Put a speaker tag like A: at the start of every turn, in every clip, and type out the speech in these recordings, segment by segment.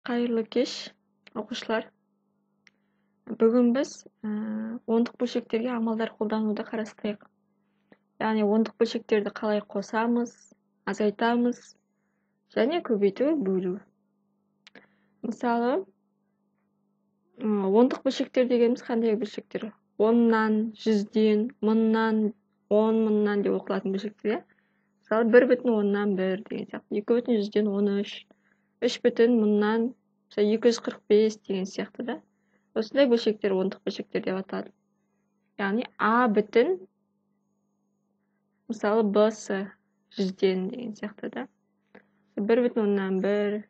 A: Қайырлы кеш, оқушылар. Бүгін біз ондық бөлшектерге амалдар қолдануды қарастырайық. Яғни ондық бөлшектерді қалай қосамыз, азайтамыз және көбейту, бөлу. Мысалы, ондық бөлшектер дегеніміз қандай бөлшектер? 10-нан, 100-ден, 1000-нан, 10 мыңнан деп оқылатын бөлшектер. Мысалы, 1,10-нан 1 деген сияқты, 2,100-ден 13, 3,1000-нан 245 деген сияқты да. Осындай бөлшектер ондық бөлшектер деп аталады. Яғни А бүтін, мысалы Б-сы 100-ден деген сияқты да. 1,10-нан 1,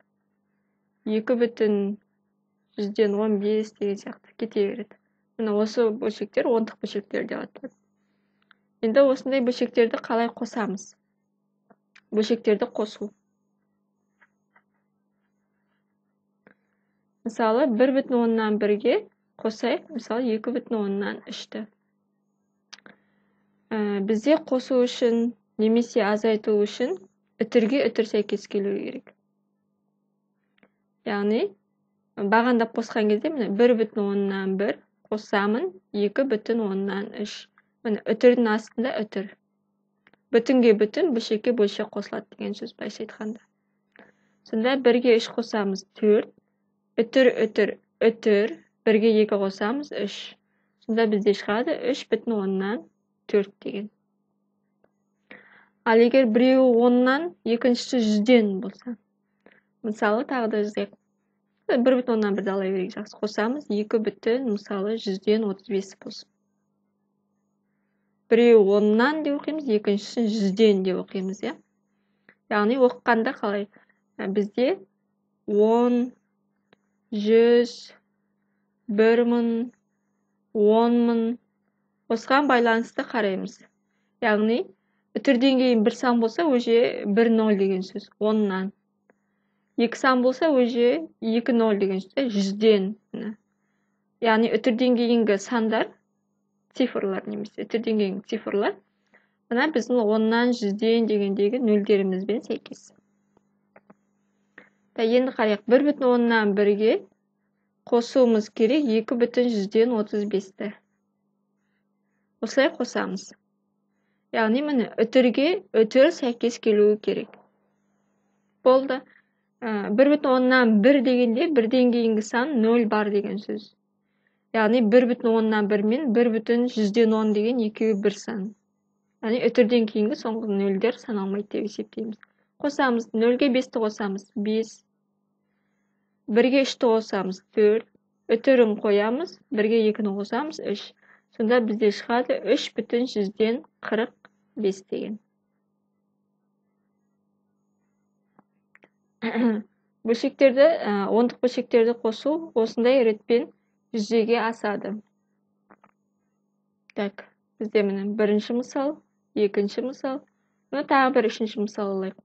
A: 2,100-ден 15 деген сияқты кете береді. Міне осы бөлшектер ондық бөлшектер деп аталады. Енді осындай бөлшектерді қалай қосамыз? Бөлшектерді қосу. Мысалы, 1,10-нан 1-ге қосайық, мысалы 2,10-нан 3-ті. Бізде қосу үшін, немесе азайту үшін үтірге үтір сәйкес келуі керек. Яғни, бағандап қосқан кезде, міне 1,10-нан 1 қосамын 2,10-нан 3. Міне үтірдің астында үтір. Бүтінге бүтін, бөлшекке бөлшек қосылады деген сөз былайша айтқанда. Сонда 1-ге 3 қосамыз 4. Үтір, үтір, үтір, 1-ге 2 қосамыз 3. Сонда бізде шығады 3,10-нан 4 деген. Ал егер біреуі 10-нан, екіншісі 100-ден болса. Мысалы, тағы да жазайық. 1,10-нан 1-ді ала берейік, жақсы қосамыз 2, мысалы 100-ден 35 болсын. Біреуі 10-нан деп оқимыз, екіншісін 100-ден деп оқимыз, иә? Яғни оқығанда қалай? Бізде 10, 100, 1000, 10.000 осыған байланысты қараймыз. Яғни, үтірден кейін бір сан болса, өже 1,0 деген сөз, 10-нан. 2 сан болса, өже 2,0 деген сөз, 100-ден. Яғни, үтірден кейінгі сандар, цифрлар немесе, үтірден кейінгі цифрлар, мына біздің 10-нан 100-ден дегендегі нөлдерімізбен сәйкес. Енді қарайық, 1,10-нан 1-ге қосуымыз керек 2,100-ден 35-ті. Осылай қосамыз. Яғни, міне, үтірге үтір сәйкес келуі керек. Болды. 1,10-нан 1 дегенде, 1-ден кейінгі сан 0 бар деген сөз. Яғни, 1,10-нан 1 мен 1,100-ден 10 деген екеуі бір сан. Яғни, үтірден кейінгі соңғы нөлдер саналмайды деп есептейміз. Қосамыз, 0-ге 5-ті қосамыз, 5. 1-ге 3-ті қосамыз, 4. Үтірін қоямыз, 1-ге 2-ні қосамыз, 3. Сонда бізде шығады 3,100-ден 45 деген. Бөлшектерді, ондық бөлшектерді қосу осындай ретпен жүзеге асады. Так, бізде міне бірінші мысал, екінші мысал, тағы бір үшінші мысал алайық.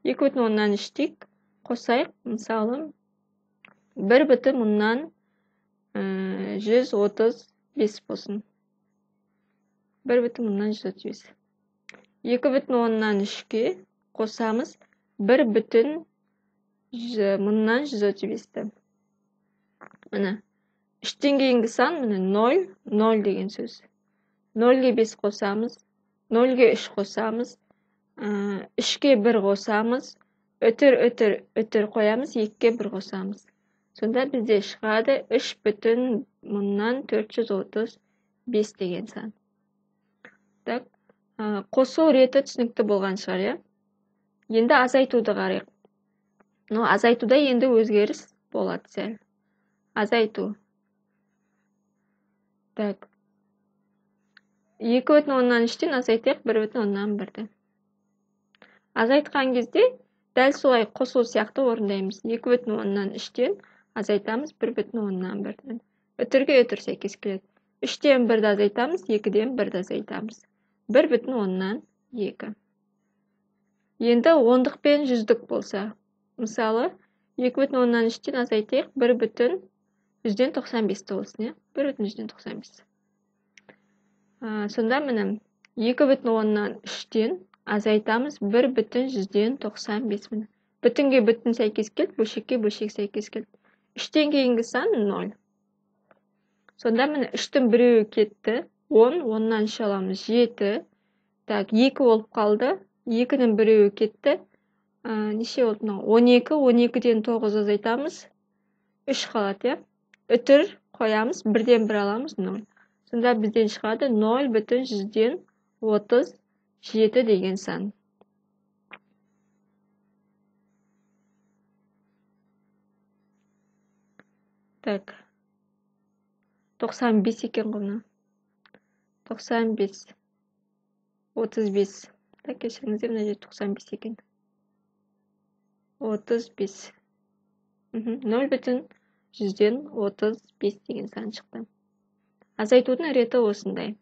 A: 2,10-нан 3 қосайық, мысалы 1,10-нан 135 болсын. 1,10-нан 135. 2,10-нан 3-ге қосамыз 1,10-нан 135-ті. Міне, 3-тен кейінгі сан, міне 0, 0 деген сөз. 0-ге 5 қосамыз, 0-ге 3 қосамыз, 3-ге 1 қосамыз, үтір қоямыз, 2-ге 1 қосамыз. Сонда бізде шығады 3,435 деген сан. Так, қосу реті түсінікті болған шығар, иә? Енді азайтуды қарайық. Азайтуда енді өзгеріс болады сәл. Азайту. Так. 2,10-нан 3-тен азайтайық 1,10-нан 1-ді. Азайтқан кезде дәл солай қосу сияқты орындаймыз. 2,10-нан 3-тен азайтамыз 1,10-нан 1-ден. Үтірге үтір сәйкес келеді. 3-тен 1-ді азайтамыз, 2-ден 1-ді азайтамыз. 1,10-нан 2. Енді ондықпен жүздік болса, мысалы, 2,10-нан 3-тен азайтайық 1,100-ден 95-ті болсын, 1,100-ден 95. Сонда міне 2,10-нан 3-тен азайтамыз 1,100-ден 95. Бүтінге бүтін сәйкес келді, бөлшекке бөлшек сәйкес келді. 3-тен кейінгі сан 0. Сонда міне 3-тің біреуі кетті. 10, 10-нан 3 аламыз 7. Так, 2 болып қалды. 2-нің біреуі кетті. Неше болды? 12, 12-ден 9 азайтамыз. 3 қалады, үтір қоямыз, 1-ден 1 аламыз 0. Сонда бізден шығады 0,137 деген сан. Так. 95 екен ғына. 95. 35. Так, кешіріңіздер, мына жерде 95 екен. 35. 0,135 деген сан шықты. Азайтудың реті осындай.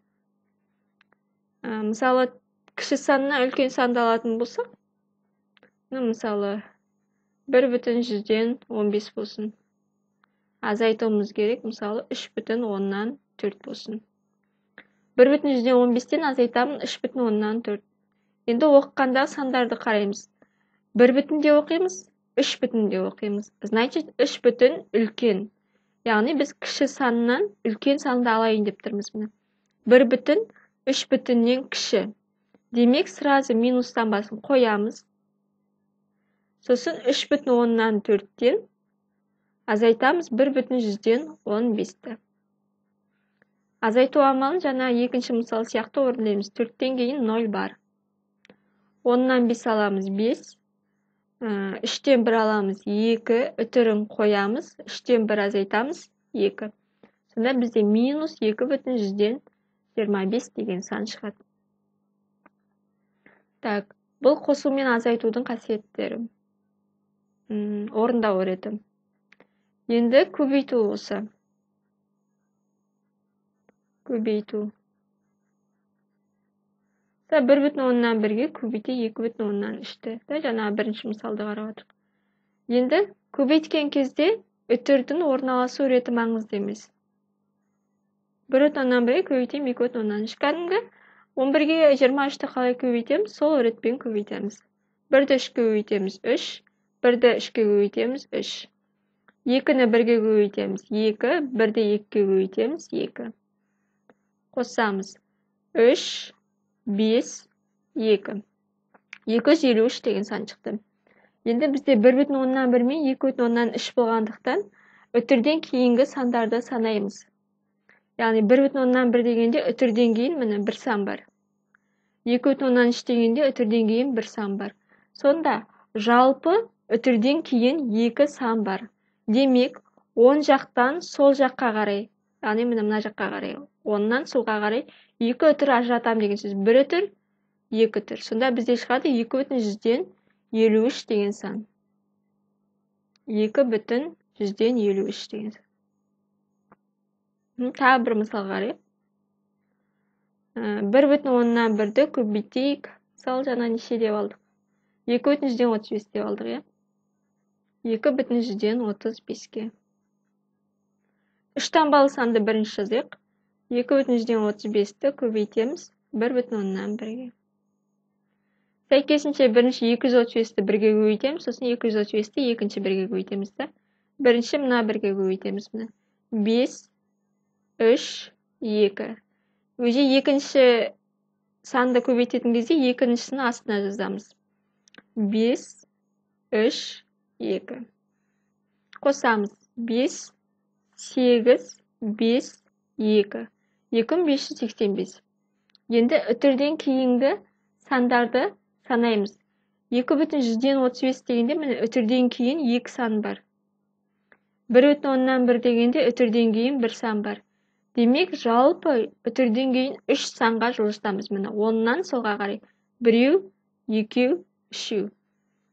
A: Мысалы, кіші санына үлкен санды алатын болсақ, мысалы, 1,115 болсын. Азайтуымыз керек, мысалы, 3,10-4 болсын. 1,115-тен азайтамын 3,10-4. Енді оқыққандағы сандарды қараймыз. 1,де оқимыз, 3,де оқимыз. Значит, 3,0 үлкен. Яғни біз кіші санынан үлкен санды алайын деп тұрмыз. 1,0 3,нен кіші. Демек, сразу минустан басын қоямыз. Сосын 3,10-4-тен азайтамыз 1,115-ті. Азайту амалын жаңа екінші мысал сияқты орындаймыз. 4-тен кейін 0 бар. 10-нан 5 аламыз 5. 3-тен 1 аламыз 2. Үтірін қоямыз. 3-тен 1 азайтамыз 2. Сонда бізде минус 2,125 деген сан шығады. Так, бұл қосу мен азайтудың қасиеттері. Орындау реті. Енді көбейту осы. Көбейту. 1,10-нан 1-ге көбейте 2,10-нан 3-ті. Жаңа бірінші мысалды қарап отырық. Енді көбейткен кезде үтірдің орналасу реті маңызды емес. 1,10-нан 1-ге көбейтем 2,10-нан 3. Кәдімгі 11-ге 23-ті қалай көбейтеміз, сол ретпен көбейтеміз. 1-ді 3-ге көбейтеміз 3, 1-ді 3-ге көбейтеміз 3. 2-ні 1-ге көбейтеміз 2, 1-ді 2-ге көбейтеміз 2. Қосамыз 3, 5, 2. 253 деген сан шықты. Енді бізде 1,10-нан 1 мен 2,10-нан 3 болғандықтан үтірден кейінгі сандарды санаймыз. Яғни 1,10-нан 1 дегенде үтірден кейін міне 1 сан бар. 2,10-нан 3 дегенде үтірден кейін 1 сан бар. Сонда жалпы үтірден кейін 2 сан бар. Демек, 10 жақтан сол жаққа қарай, яғни мына жаққа қарай, 10-нан солға қарай 2 үтір ажыратам деген сөз. 1 үтір, 2 үтір. Сонда бізде шығады 2,153 деген сан. 2,153 деген сан. Тағы бір мысал қарайық. 1,10-нан 1-ді көбейтейік. Мысалы, жаңа неше деп алдық? 2,135 деп алдық, 2,135-ге. 3 таңбалы санды бірінші жазайық. 2,135-ті көбейтеміз 1,10-нан 1-ге. Сәйкесінше бірінші 235-ті 1-ге көбейтеміз, сосын 235-ті екінші 1-ге көбейтеміз. Бірінші мына 1-ге көбейтеміз. 5, 3, 2. Өже екінші санды көбейтетін кезде екіншісінің астына жазамыз. 5, 3, 2. Қосамыз. 5, 8, 5, 2. 2585. Енді үтірден кейінгі сандарды санаймыз. 2,135 дегенде міне үтірден кейін 2 сан бар. 1,10-нан 1 дегенде үтірден кейін 1 сан бар. Демек, жалпы үтірден кейін 3 санға жылжытамыз. Міне 10-нан солға қарай. 1, 2, 3.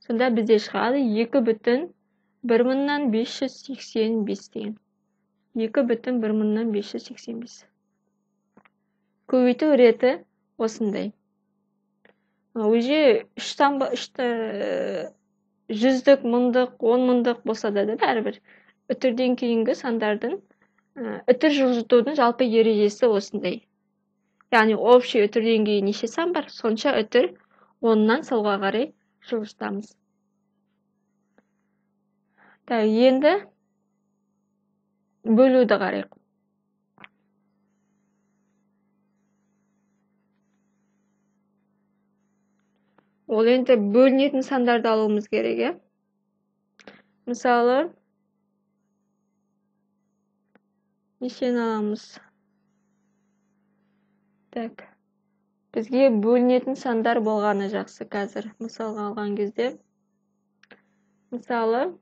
A: Сонда бізде шығады 2,11585 деген. 2,11585. Көбейту реті осындай. Өже 3 жүздік, мыңдық, 10 мыңдық болса да бәрібір үтірден кейінгі сандардың үтір жылжытудың жалпы ережесі осындай. Яғни общий үтірден кейін неше сан бар, сонша үтір 10-нан солға қарай жылжытамыз. Так, енді бөлуді қарайық. Ол енді бөлінетін сандарды алуымыз керек, е? Мысалы, нешені аламыз? Так, бізге бөлінетін сандар болғаны жақсы қазір. Мысалға алған кезде. Мысалы,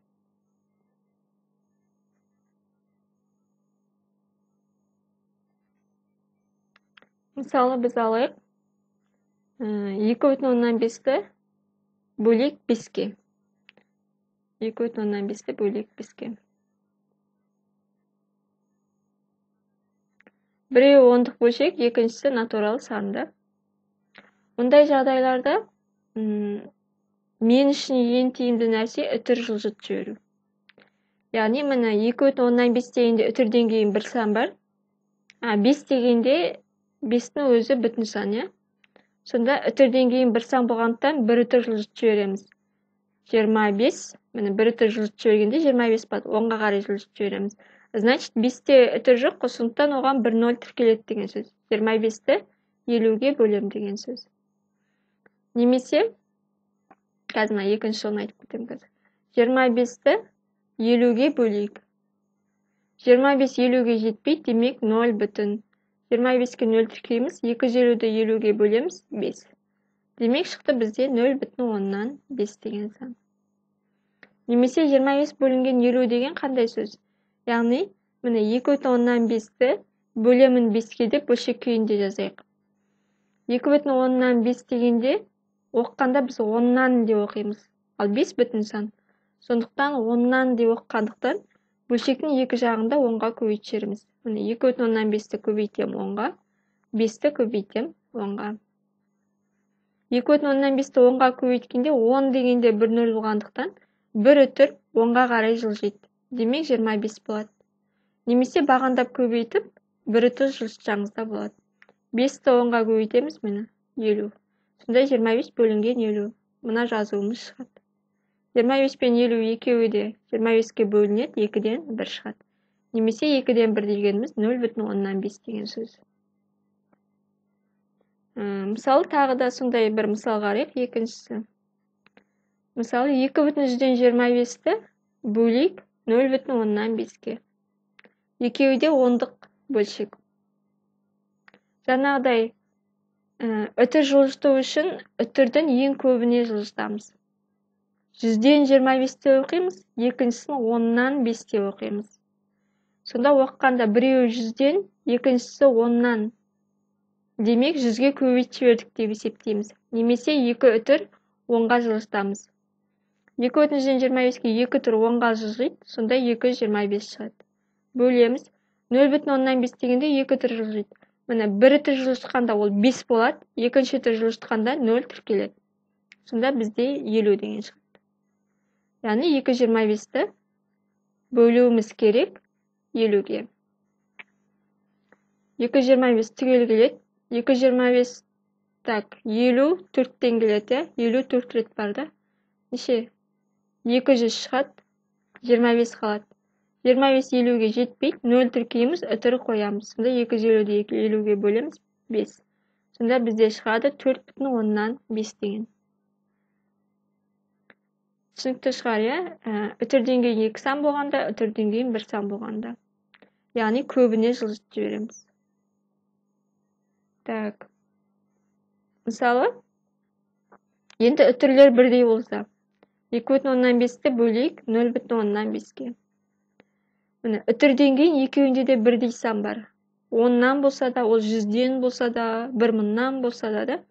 A: біз алайық 2,5-ті бөлек 5-ке. 2,5-ті бөлек 5-ке. Біреуі ондық бөлшек, екіншісі натурал санды. Мұндай жағдайларда мен үшін ең тиімді нәрсе үтір жылжыт жіберу. Яғни міне 2,5 дегенде үтірден кейін бір сан бар. 5 дегенде 5-тің өзі бүтін сан, е? Сонда үтірден кейін бір сан болғандықтан бір үтір жылжыт жібереміз. 25, міне бір үтір жылжыт жібергенде 25 бат, 10-ға қарай жылжыт жібереміз. Значит, 5-те үтір жоқ, сондықтан оған 1 0 тіркеледі деген сөз. 25-ті 50-ге бөлем деген сөз. Немесе, қазір екінші жолын айтып кетемін қазір. 25-ті 50-ге бөлейік. 25 50-ге жетпейді, демек 0 бүтін. 25-ке 0 тіркейміз, 250-ді 50-ге бөлеміз, 5. Демек шықты бізде 0 бүтін 10-нан 5 деген сан. Немесе 25 бөлінген 50 деген қандай сөз? Яғни, міне 2,10-нан 5-ті бөлемін 5-ке деп бөлшек күйінде жазайық. 2,10-нан 5 дегенде оққанда біз 10-нан деп оқимыз. Ал 5 бүтін сан. Сондықтан 10-нан деп оққандықтан бөлшектің екі жағында 10-ға көбейтшеріміз. Міне 2,10-нан 5-ті көбейтем 10-ға, 5-ті көбейтем 10-ға. 2,10-нан 5-ті 10-ға көбейткенде 10 дегенде 1 0 болғандықтан бір үтір 10-ға қарай жылжиды. Демек 25 болады. Немесе бағандап көбейтіп, бір үтір жылжытсаңыз да болады. 5-ті 10-ға көбейтеміз, міне 50. Сонда 25 бөлінген 50. Мына жазуымыз шығады. 25 пен 50 екеуі де 25-ке бөлінеді, 2-ден 1 шығады. Немесе 2-ден 1 дегеніміз 0,10-нан 5 деген сөз. Мысалы, тағы да сондай бір мысал қарайық, екіншісі. Мысалы, 2,100-ден 25-ті бөлейік 0,10-нан 5-ке. Екеуі де ондық бөлшек. Жаңағыдай үтір жылжыту үшін үтірдің ең көбіне жылжытамыз. 100-ден 25-те оқимыз, екіншісін 10-нан 5-те оқимыз. Сонда оққанда біреуі 100-ден, екіншісі 10-нан. Демек 100-ге көбейтіп жібердік деп есептейміз. Немесе 2 үтір 10-ға жылжытамыз. 2,100-ден 25-ке 2 үтір 10-ға жылжиды, сонда 225 шығады. Бөлеміз. 0,10-нан 5 дегенде 2 үтір жылжиды. Міне, бір үтір жылжытқанда ол 5 болады, екінші үтір жылжытқанда 0 тіркеледі. Сонда бізде 50 деген шығады. Яғни 225-ті бөлуіміз керек 50-ге. 225 түгел келеді. 225, так, 50 4-тен келеді, 50 4 рет бар да. Неше? 200 шығады, 25 қалады. 25 50-ге жетпейді, 0 тіркейміз, үтірі қоямыз. Сонда 250-ді 50-ге бөлеміз, 5. Сонда бізде шығады 4,10-нан 5 деген. Түсінікті шығар, е? Үтірден кейін 2 сан болғанда, үтірден кейін 1 сан болғанда. Яғни көбіне жылжытып жібереміз. Так. Мысалы, енді үтірлер бірдей болса, 2,10-нан 5-ті бөлейік 0,10-нан 5-ке. Міне, үтірден кейін екеуінде де бірдей сан бар. 10-нан болса да, ол 100-ден болса да, 1000-нан болса да.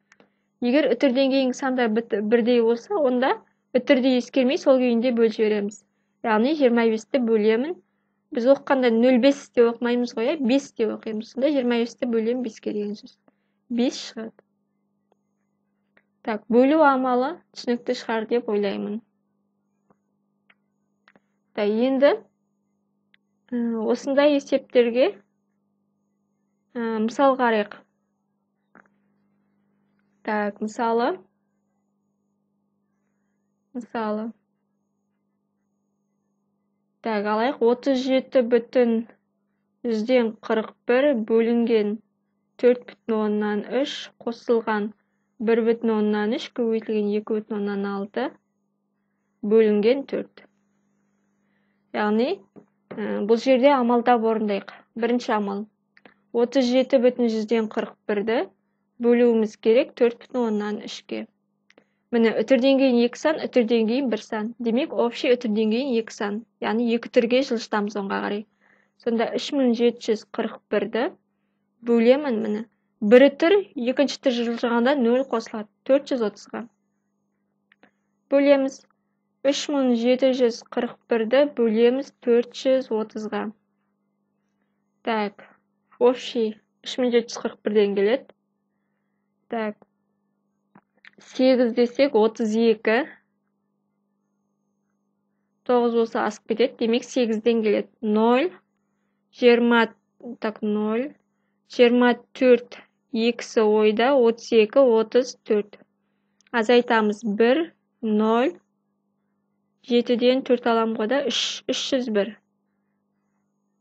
A: Егер үтірден кейін сандар бірдей болса, онда үтірді ескермей сол күйінде бөліп жібереміз. Яғни 25-ті бөлемін. Біз оққанда 0,5 деп оқымаймыз ғой, 5 деп оқимыз. Сонда 25-ті бөлем 5-ке деген сөз. 5 шығады. Так, бөлу амалы түсінікті шығар деп ойлаймын. Так, енді осындай есептерге мысал қарайық. Так, мысалы 1 Так, алайық 37,41 бөлінген 4,3 қосылған 1,3 көбейтілген 2,6 бөлінген 4. Яғни, бұл жерде амалдап орындайық. Бірінші амал. 37,41-ді бөлуіміз керек 4,3-ге. Міне, үтірден кейін 2 сан, үтірден кейін 1 сан. Демек, общий үтірден кейін 2 сан. Яғни, 2 түрге жылжытамыз онға қарай. Сонда 3741-ді бөлемін, міне. Бір үтір, екінші үтір жылжығанда 0 қосылады. 430-ға. Бөлеміз. 3741-ді бөлеміз 430-ға. Так, общий 3741-ден келеді. Так, 8 десек 32. 9 болса асып кетеді. Демек 8-ден келеді. 0, 20, так, 0, 24, 2-сі ойда, 32, 34. Азайтамыз 1, 0, 7-ден 4 алам қода, 301.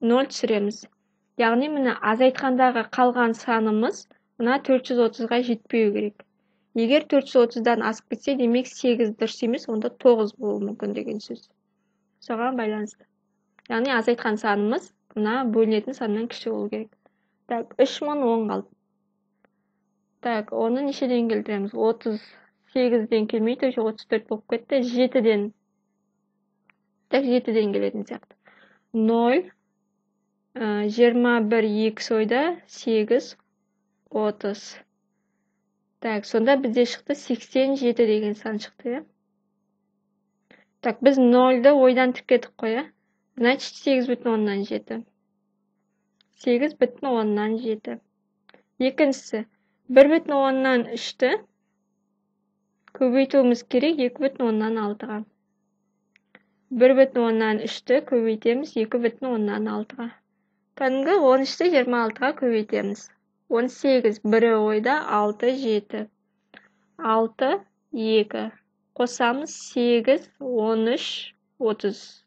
A: 0 түсіреміз. Яғни, міне азайтқандағы қалған санымыз мына 430-ға жетпеу керек. Егер 430-дан асып кетсе, демек 8 дұрыс емес, онда 9 болуы мүмкін деген сөз. Соған байланысты. Яғни, азайтқан санымыз мына бөлінетін саннан кіші болу керек. Так, 3010 қалды. Так, оны нешеден келтіреміз? 38-ден келмейді, 34 болып кетті. 7-ден. Так, 7-ден келетін сияқты. 0, 21, 2 ойда, 8, 30. Так, сонда бізде шықты 87 деген сан шықты. Так, біз 0-ды ойдан тіркедік қоя. Значит, 8,7. 8,7. Екіншісі, 1,3-ті көбейтуіміз керек 2,6-ға. 1,3-ті көбейтеміз 2,6-ға. Кәдімгі 13-ті 26-ға көбейтеміз. 18, 1 ойда, 6, 7. 6, 2. Қосамыз 8, 13, 30.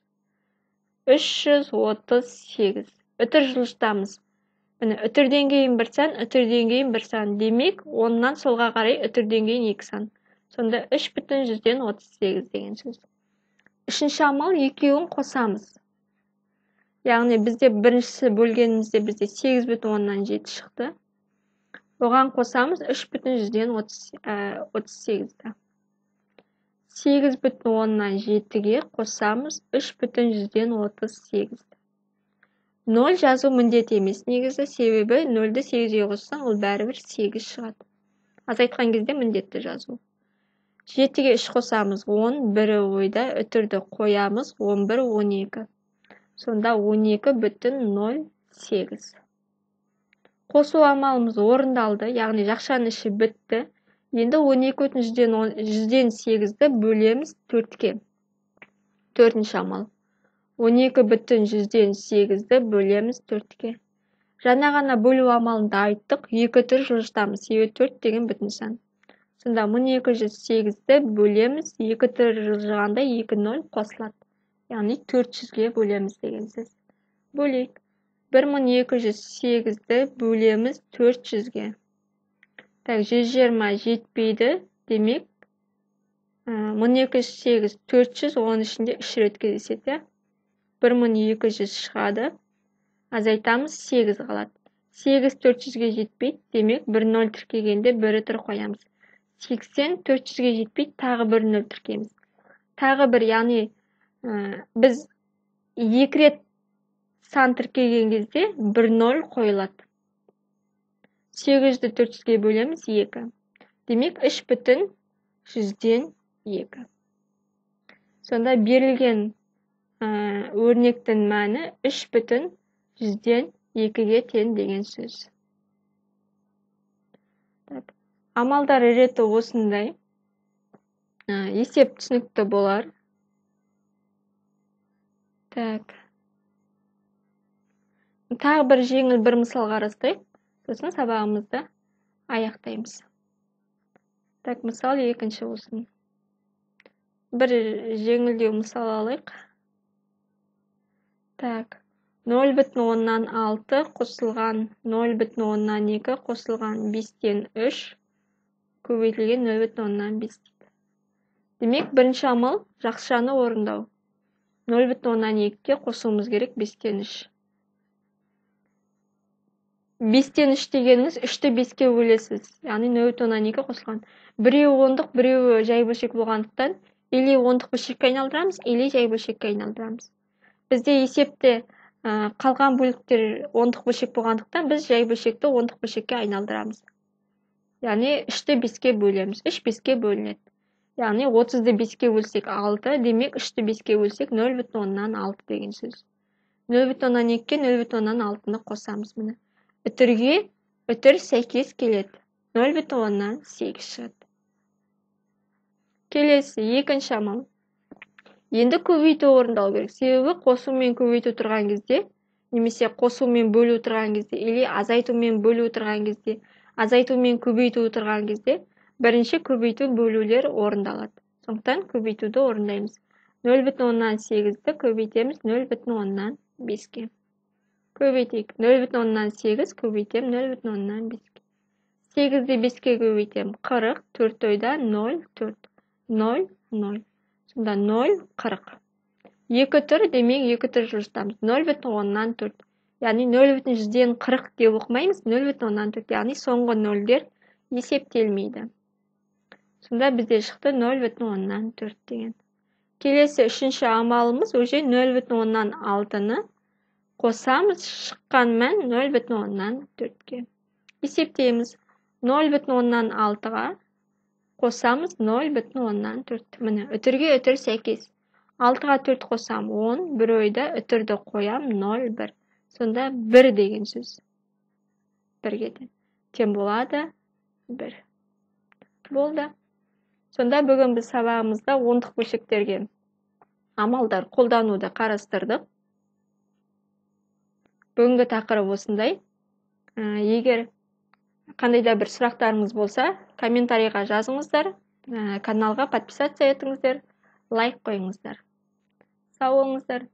A: 338. Үтір жылжытамыз. Міне, үтірден кейін 1 сан, үтірден кейін 1 сан. Демек, 10-нан солға қарай үтірден кейін 2 сан. Сонда 3,38 деген сөз. Үшінші амал екеуін қосамыз. Яғни, бізде біріншісі бөлгенімізде бізде 8,7 шықты. Оған қосамыз 3,38-ді. 8,7-ге қосамыз 3,38. 0 жазу міндет емес негізі, себебі 0-ді 8-ге қоссаң, ол бәрібір 8 шығады. Азайтқан кезде міндетті жазу. 7-ге 3 қосамыз 10, 1 ойда, үтірді қоямыз 11, 12. Сонда 12,08. Қосу амалымыз орындалды, яғни жақшаның іші бітті. Енді 12,100-ден 8-ді бөлеміз 4-ке. Төртінші амал. 12,100-ден 8-ді бөлеміз 4-ке. Жаңа ғана бөлу амалында айттық, 2 түр жылжытамыз, себебі 4 деген бүтін сан. Сонда 1208-ді бөлеміз, 2 түр жылжығанда 2,0 қосылады. Яғни 400-ге бөлеміз деген сөз. Бөлейік. 1208-ді бөлеміз 400-ге. Так, 120 жетпейді, демек 1208 400, оның ішінде 3 рет кездеседі. 1200 шығады. Азайтамыз 8 қалады. 8 400-ге жетпейді, демек 1 0 тіркегенде 1 үтір қоямыз. 80 400-ге жетпейді, тағы 1 0 тіркейміз. Тағы бір, яғни біз 2 рет сан тіркеген кезде 1 0 қойылады. 800-ді 400-ге бөлеміз 2. Демек 3,100-ден 2. Сонда берілген өрнектің мәні 3,100-ден 2-ге тең деген сөз. Амалдар реті осындай. Есеп түсінікті болар. Так. Тағы бір жеңіл бір мысал қарастырайық. Сосын сабағымызды аяқтаймыз. Так, мысал екінші болсын. Бір жеңілдеу мысал алайық. Так. 0,6 қосылған 0,2 қосылған 5-тен 3 көбейтілген 0,5 дейді. Демек, бірінші амал жақшаны орындау. 0,2-ке қосуымыз керек 5-тен 3. 5-тен 3 дегеніңіз 3-ті 5-ке бөлесіз. Яғни 0,2 қосылған. Біреуі ондық, біреуі жай бөлшек болғандықтан, или ондық бөлшекке айналдырамыз, или жай бөлшекке айналдырамыз. Бізде есепте қалған бөліктер ондық бөлшек болғандықтан, біз жай бөлшекті ондық бөлшекке айналдырамыз. Яғни 3-ті 5-ке бөлеміз. 3 5-ке бөлінеді. Яғни 30-ды 5-ке бөлсек 6, демек 3-ті 5-ке бөлсек 0,6 деген сөз. 0,2-ке 0,6-ны қосамыз міне. Үтірге үтір сәйкес келеді. 0,8 шығады. Келесі, екінші амал. Енді көбейту орындау керек. Себебі қосу мен көбейту тұрған кезде, немесе қосу мен бөлу тұрған кезде, или азайту мен бөлу тұрған кезде, азайту мен көбейту тұрған кезде, бірінші көбейту бөлулер орындалады. Сондықтан көбейтуді орындаймыз. 0,8-ді көбейтеміз 0,5-ке. Көбейтейік. 0,8 көбейтем 0,5-ке. 8-ді 5-ке көбейтем 40, 4 ойда 0, 4, 0, 0. Сонда 0, 40. 2 түр, демек 2 түр жұмыстамыз. 0,4. Яғни 0,100-ден 40 деп оқымаймыз, 0,4. Яғни соңғы 0-дер есептелмейді. Сонда бізде шықты 0,4 деген. Келесі үшінші амалымыз уже 0,6-ны қосамыз, шыққан мән 0,4-ке. Есептейміз. 0,6-ға қосамыз 0,4. Міне, үтірге үтір сәйкес. 6-ға 4 қосам 10, бір ойда үтірді қоям 0, 1. Сонда 1 деген сөз. 1-ге тең болады 1. Болды. Сонда бүгін біз сабағымызда ондық бөлшектерге амалдар қолдануды қарастырдық. Бүгінгі тақырып осындай. Егер қандай да бір сұрақтарыңыз болса, комментарийға жазыңыздар, каналға подписаться етіңіздер, лайк қойыңыздар. Сау болыңыздар.